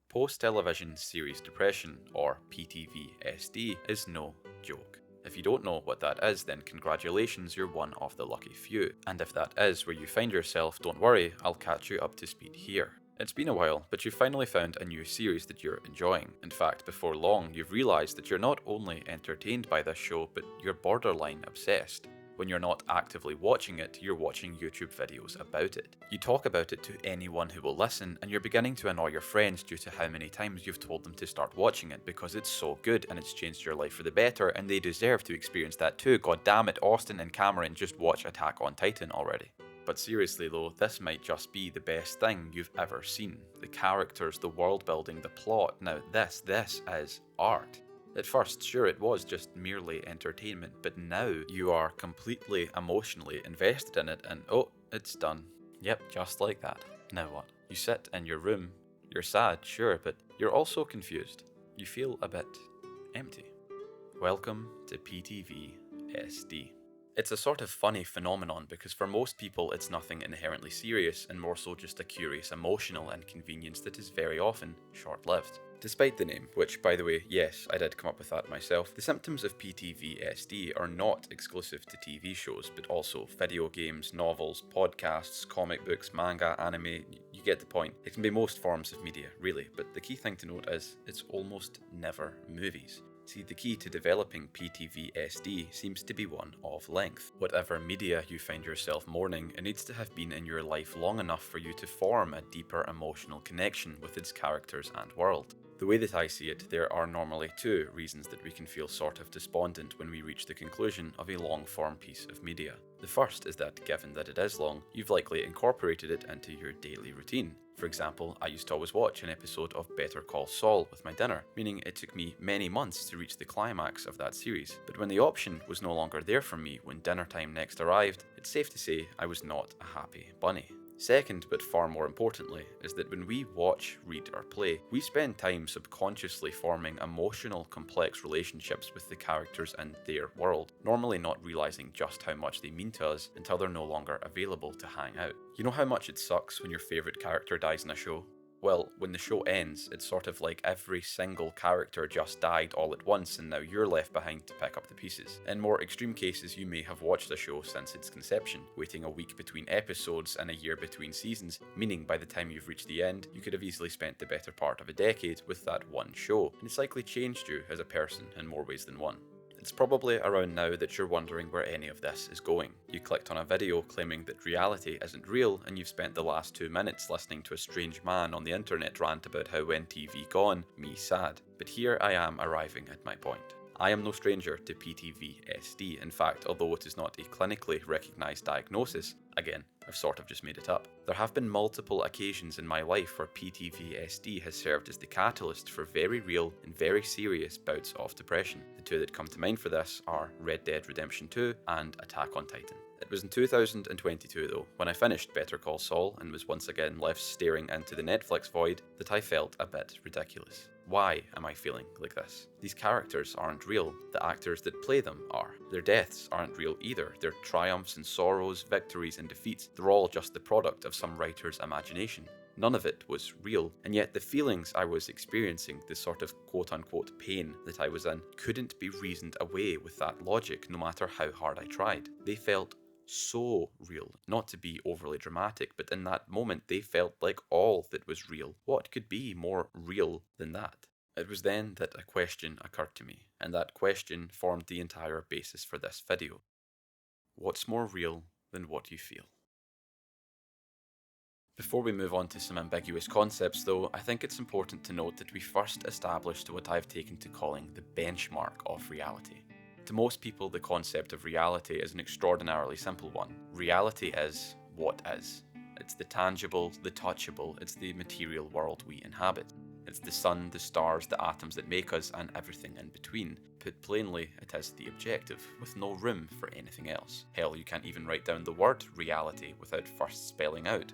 Post-television series depression, or PTVSD, is no joke. If you don't know what that is, then congratulations, you're one of the lucky few. And if that is where you find yourself, don't worry, I'll catch you up to speed here. It's been a while, but you've finally found a new series that you're enjoying. In fact, before long, you've realised that you're not only entertained by this show, but you're borderline obsessed. When you're not actively watching it, you're watching YouTube videos about it. You talk about it to anyone who will listen, and you're beginning to annoy your friends due to how many times you've told them to start watching it because it's so good and it's changed your life for the better, and they deserve to experience that too. God damn it, Austin and Cameron, just watch Attack on Titan already. But seriously though, this might just be the best thing you've ever seen. The characters, the world building, the plot. Now this is art. At first, sure, it was just merely entertainment, but now you are completely emotionally invested in it, and oh, it's done. Yep, just like that. Now what? You sit in your room, you're sad, sure, but you're also confused. You feel a bit empty. Welcome to PTVSD. It's a sort of funny phenomenon because for most people it's nothing inherently serious and more so just a curious emotional inconvenience that is very often short-lived. Despite the name, which by the way, yes, I did come up with that myself, the symptoms of PTVSD are not exclusive to TV shows, but also video games, novels, podcasts, comic books, manga, anime, you get the point. It can be most forms of media, really, but the key thing to note is it's almost never movies. See, the key to developing PTVSD seems to be one of length. Whatever media you find yourself mourning, it needs to have been in your life long enough for you to form a deeper emotional connection with its characters and world. The way that I see it, there are normally two reasons that we can feel sort of despondent when we reach the conclusion of a long-form piece of media. The first is that, given that it is long, you've likely incorporated it into your daily routine. For example, I used to always watch an episode of Better Call Saul with my dinner, meaning it took me many months to reach the climax of that series. But when the option was no longer there for me when dinner time next arrived, it's safe to say I was not a happy bunny. Second, but far more importantly, is that when we watch, read, or play, we spend time subconsciously forming emotional, complex relationships with the characters and their world, normally not realizing just how much they mean to us until they're no longer available to hang out. You know how much it sucks when your favourite character dies in a show? Well, when the show ends, it's sort of like every single character just died all at once and now you're left behind to pick up the pieces. In more extreme cases, you may have watched the show since its conception, waiting a week between episodes and a year between seasons, meaning by the time you've reached the end, you could have easily spent the better part of a decade with that one show, and it's likely changed you as a person in more ways than one. It's probably around now that you're wondering where any of this is going. You clicked on a video claiming that reality isn't real, and you've spent the last 2 minutes listening to a strange man on the internet rant about how when TV gone, me sad. But here I am arriving at my point. I am no stranger to PTVSD. In fact, although it is not a clinically recognised diagnosis, again, I've sort of just made it up, there have been multiple occasions in my life where PTVSD has served as the catalyst for very real and very serious bouts of depression. The two that come to mind for this are Red Dead Redemption 2 and Attack on Titan. It was in 2022 though, when I finished Better Call Saul and was once again left staring into the Netflix void, that I felt a bit ridiculous. Why am I feeling like this? These characters aren't real, the actors that play them are. Their deaths aren't real either, their triumphs and sorrows, victories and defeats, they're all just the product of some writer's imagination. None of it was real, and yet the feelings I was experiencing, the sort of quote-unquote pain that I was in, couldn't be reasoned away with that logic no matter how hard I tried. They felt so real. Not to be overly dramatic, but in that moment they felt like all that was real. What could be more real than that? It was then that a question occurred to me, and that question formed the entire basis for this video. What's more real than what you feel? Before we move on to some ambiguous concepts though, I think it's important to note that we first established what I've taken to calling the benchmark of reality. To most people, the concept of reality is an extraordinarily simple one. Reality is what is. It's the tangible, the touchable, it's the material world we inhabit. It's the sun, the stars, the atoms that make us, and everything in between. Put plainly, it is the objective, with no room for anything else. Hell, you can't even write down the word reality without first spelling out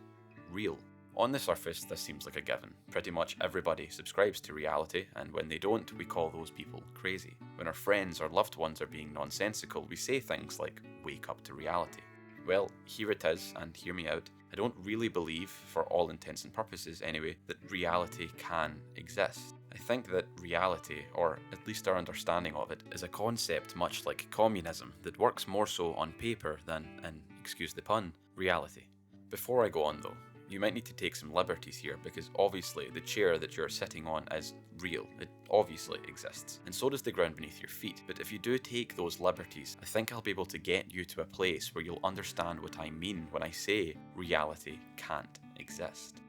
real. On the surface, this seems like a given. Pretty much everybody subscribes to reality, and when they don't, we call those people crazy. When our friends or loved ones are being nonsensical, we say things like, wake up to reality. Well, here it is, and hear me out. I don't really believe, for all intents and purposes anyway, that reality can exist. I think that reality, or at least our understanding of it, is a concept much like communism that works more so on paper than in, excuse the pun, reality. Before I go on though, you might need to take some liberties here because obviously the chair that you're sitting on is real. It obviously exists. And so does the ground beneath your feet. But if you do take those liberties, I think I'll be able to get you to a place where you'll understand what I mean when I say reality can't exist.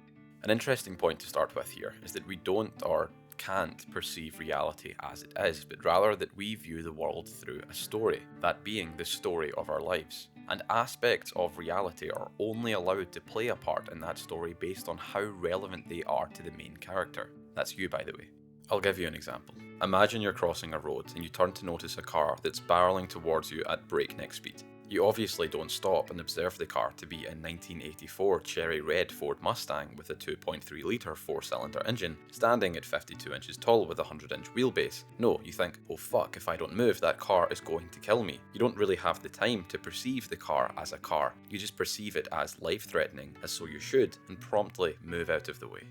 An interesting point to start with here is that we don't or can't perceive reality as it is, but rather that we view the world through a story, that being the story of our lives. And aspects of reality are only allowed to play a part in that story based on how relevant they are to the main character. That's you, by the way. I'll give you an example. Imagine you're crossing a road and you turn to notice a car that's barreling towards you at breakneck speed. You obviously don't stop and observe the car to be a 1984 cherry red Ford Mustang with a 2.3 litre 4-cylinder engine, standing at 52 inches tall with a 100-inch wheelbase. No, you think, oh fuck, if I don't move, that car is going to kill me. You don't really have the time to perceive the car as a car. You just perceive it as life-threatening, as so you should, and promptly move out of the way.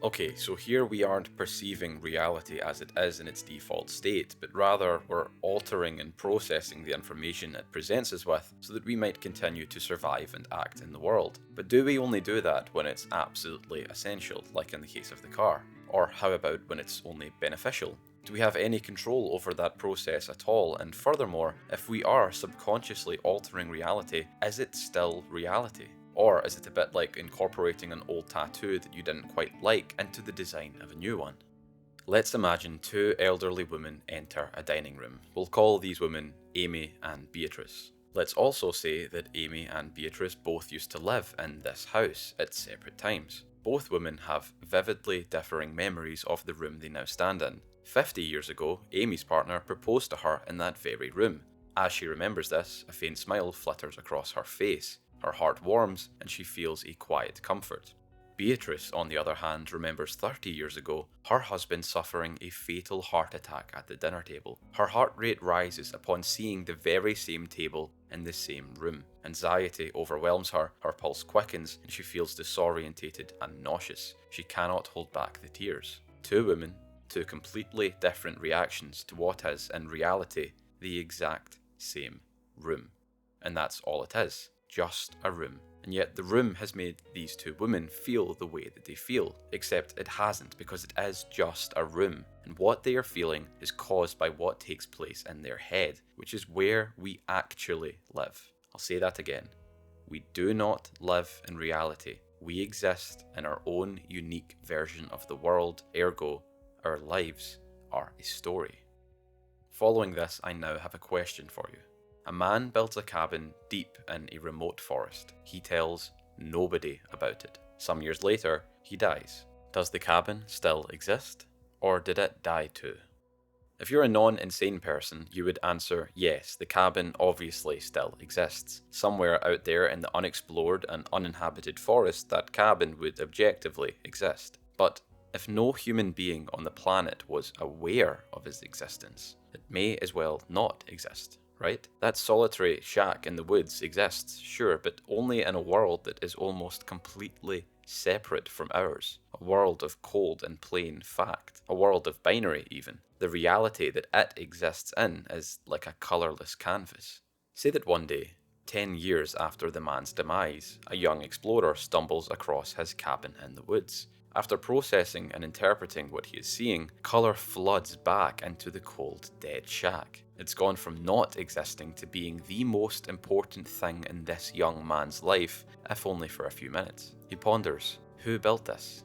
Okay, so here we aren't perceiving reality as it is in its default state, but rather we're altering and processing the information it presents us with so that we might continue to survive and act in the world. But do we only do that when it's absolutely essential, like in the case of the car? Or how about when it's only beneficial? Do we have any control over that process at all? And furthermore, if we are subconsciously altering reality, is it still reality? Or is it a bit like incorporating an old tattoo that you didn't quite like into the design of a new one? Let's imagine two elderly women enter a dining room. We'll call these women Amy and Beatrice. Let's also say that Amy and Beatrice both used to live in this house at separate times. Both women have vividly differing memories of the room they now stand in. 50 years ago, Amy's partner proposed to her in that very room. As she remembers this, a faint smile flitters across her face. Her heart warms and she feels a quiet comfort. Beatrice, on the other hand, remembers 30 years ago, her husband suffering a fatal heart attack at the dinner table. Her heart rate rises upon seeing the very same table in the same room. Anxiety overwhelms her, her pulse quickens, and she feels disorientated and nauseous. She cannot hold back the tears. Two women, two completely different reactions to what is, in reality, the exact same room. And that's all it is. Just a room. And yet the room has made these two women feel the way that they feel, except it hasn't because it is just a room. And what they are feeling is caused by what takes place in their head, which is where we actually live. I'll say that again. We do not live in reality. We exist in our own unique version of the world, ergo, our lives are a story. Following this, I now have a question for you. A man builds a cabin deep in a remote forest. He tells nobody about it. Some years later, he dies. Does the cabin still exist? Or did it die too? If you're a non-insane person, you would answer yes, the cabin obviously still exists. Somewhere out there in the unexplored and uninhabited forest, that cabin would objectively exist. But if no human being on the planet was aware of its existence, it may as well not exist. Right? That solitary shack in the woods exists, sure, but only in a world that is almost completely separate from ours. A world of cold and plain fact. A world of binary, even. The reality that it exists in is like a colourless canvas. Say that one day, 10 years after the man's demise, a young explorer stumbles across his cabin in the woods. After processing and interpreting what he is seeing, colour floods back into the cold, dead shack. It's gone from not existing to being the most important thing in this young man's life, if only for a few minutes. He ponders, who built this?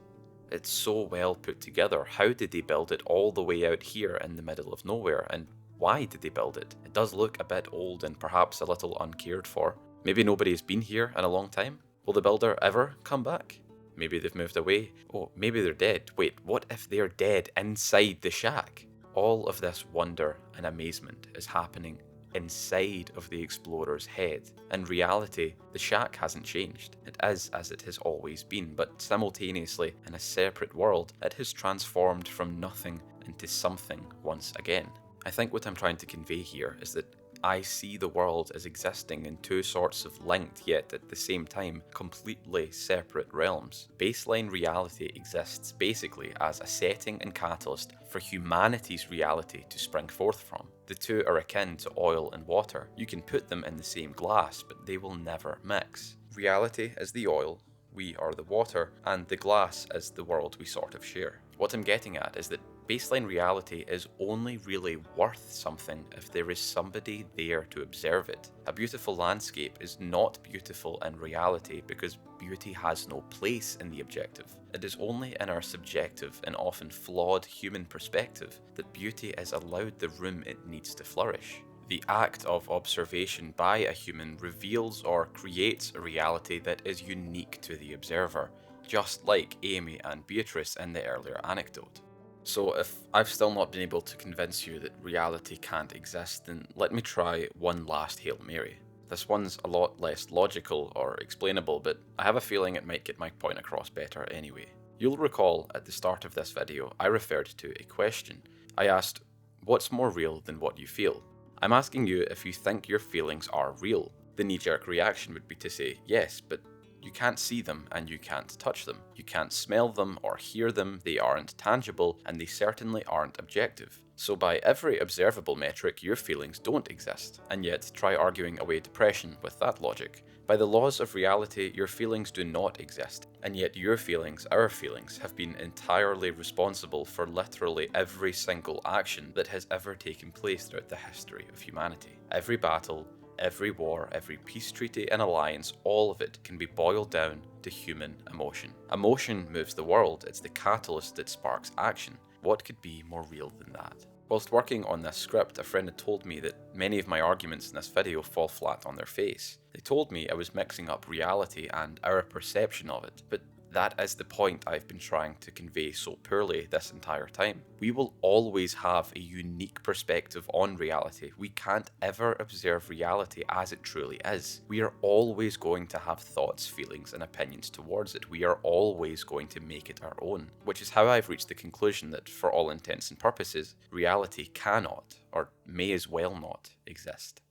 It's so well put together. How did they build it all the way out here in the middle of nowhere? And why did they build it? It does look a bit old and perhaps a little uncared for. Maybe nobody's been here in a long time. Will the builder ever come back? Maybe they've moved away. Oh, maybe they're dead. Wait, what if they're dead inside the shack? All of this wonder and amazement is happening inside of the explorer's head. In reality, the shack hasn't changed. It is as it has always been, but simultaneously, in a separate world, it has transformed from nothing into something once again. I think what I'm trying to convey here is that I see the world as existing in two sorts of linked yet at the same time completely separate realms. Baseline reality exists basically as a setting and catalyst for humanity's reality to spring forth from. The two are akin to oil and water. You can put them in the same glass, but they will never mix. Reality is the oil, we are the water, and the glass is the world we sort of share. What I'm getting at is that baseline reality is only really worth something if there is somebody there to observe it. A beautiful landscape is not beautiful in reality because beauty has no place in the objective. It is only in our subjective and often flawed human perspective that beauty is allowed the room it needs to flourish. The act of observation by a human reveals or creates a reality that is unique to the observer, just like Amy and Beatrice in the earlier anecdote. So if I've still not been able to convince you that reality can't exist, then let me try one last Hail Mary. This one's a lot less logical or explainable, but I have a feeling it might get my point across better anyway. You'll recall at the start of this video I referred to a question. I asked, what's more real than what you feel? I'm asking you if you think your feelings are real. The knee-jerk reaction would be to say yes, but you can't see them and you can't touch them. You can't smell them or hear them, they aren't tangible, and they certainly aren't objective. So by every observable metric, your feelings don't exist. And yet, try arguing away depression with that logic. By the laws of reality, your feelings do not exist, and yet your feelings, our feelings, have been entirely responsible for literally every single action that has ever taken place throughout the history of humanity. Every battle, every war, every peace treaty and alliance, all of it can be boiled down to human emotion. Emotion moves the world, it's the catalyst that sparks action. What could be more real than that? Whilst working on this script, a friend had told me that many of my arguments in this video fall flat on their face. They told me I was mixing up reality and our perception of it, but that is the point I've been trying to convey so poorly this entire time. We will always have a unique perspective on reality. We can't ever observe reality as it truly is. We are always going to have thoughts, feelings, and opinions towards it. We are always going to make it our own, which is how I've reached the conclusion that, for all intents and purposes, reality cannot, or may as well not, exist.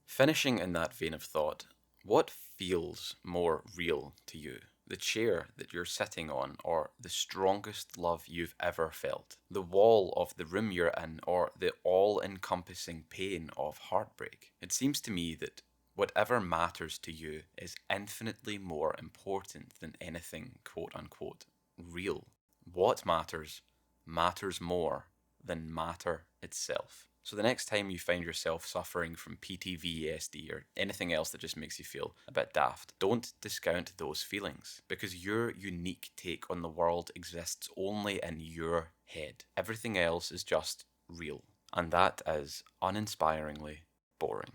Finishing in that vein of thought, what feels more real to you? The chair that you're sitting on, or the strongest love you've ever felt? The wall of the room you're in, or the all-encompassing pain of heartbreak? It seems to me that whatever matters to you is infinitely more important than anything quote-unquote real. What matters more than matter itself. So the next time you find yourself suffering from PTVS or anything else that just makes you feel a bit daft, don't discount those feelings, because your unique take on the world exists only in your head. Everything else is just real, and that is uninspiringly boring.